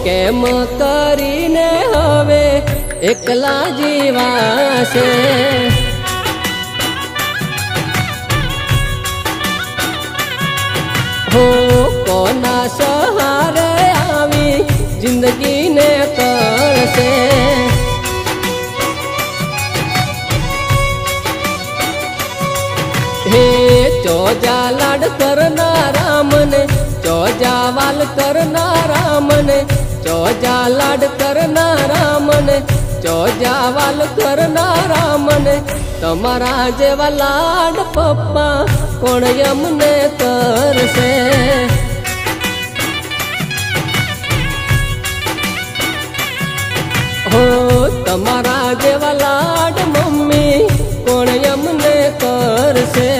કેમ કરીને હવે એકલા જીવાશે હો કોના સહારે આવી જિંદગીને કરશે હે ચોજા લાડ કરનારા મને ચોજા વાલ કરનારા મને ચોજા લાડ કરનારા મને ચોજા વાલ કરનારા મને તમારા જેવા લાડ પપ્પા કોણ અમને કરશે હો તમારા જેવા લાડ મમ્મી કોણ અમને કરશે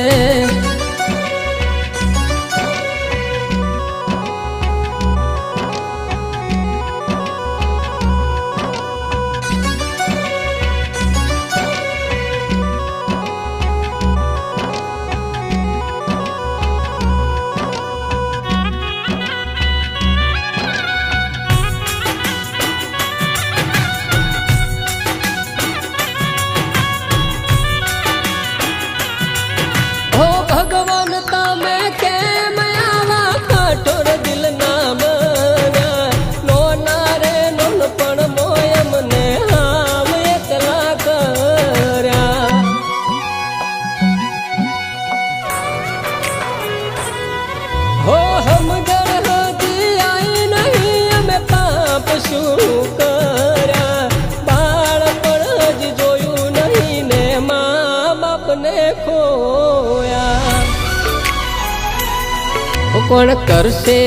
ભગવાન તમે કેમ આવા કઠોર દિલ ના બન્યા નોના રે નોન પણ મોય મને હામ એકલા કર્યા હો સમજણ હજી આઈ નહીં અમે પાપ શું કર્યા બાળપણ હજી જોયું નહીં ને મા બાપને ખોયા કોણ કરશે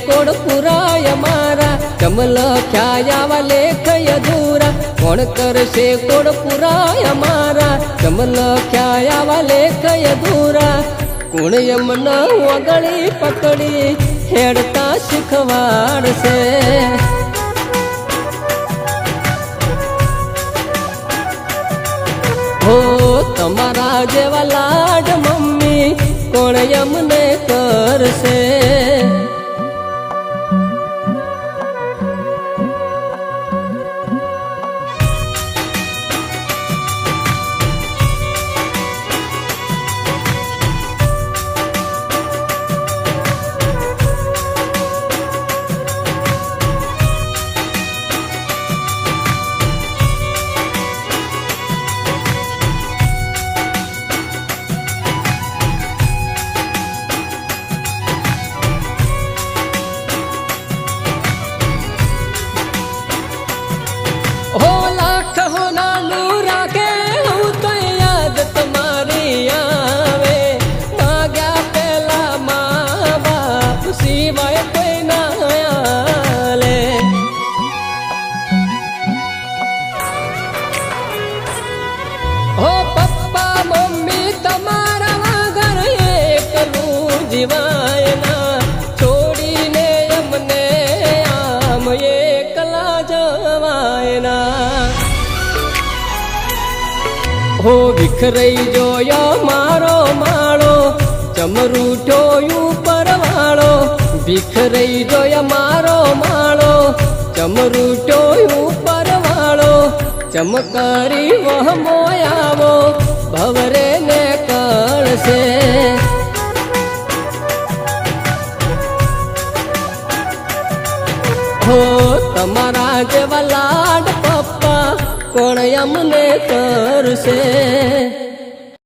કોણ પુરાય મારા કમલ ખ્યાયા લેખ અધૂરા કોણ કરશે કોણ પુરાય મારા કમલ ખ્યાયા લેખ અધૂરા કોણ યમન વગળી પકડી હેડતા શીખવાડશે હો તમારા જેવા લાડ મમ્મી કોણ અમને કરશે હો લાખ હો નાનું રાખે હું તો યાદ તમારી આવે માગ્યા પેલા મા બાપ સિવાય કોઈ ના આલે હો પપ્પા મમ્મી તમારા વગર એકલું જીવાય ના છોડીને અમને આમ એકલા જવાય ના હો વિખરાઈ જોયો મારો માળો ચમરૂઠો ઉપર વાળો વિખરાઈ જોયો મારો માળો ચમરૂઠો ઉપર વાળો ચમકારી વહમો આવો ભવરે ને કળશે હો તમારા જેવા લાડ પપ્પા કોણ અમને કરશે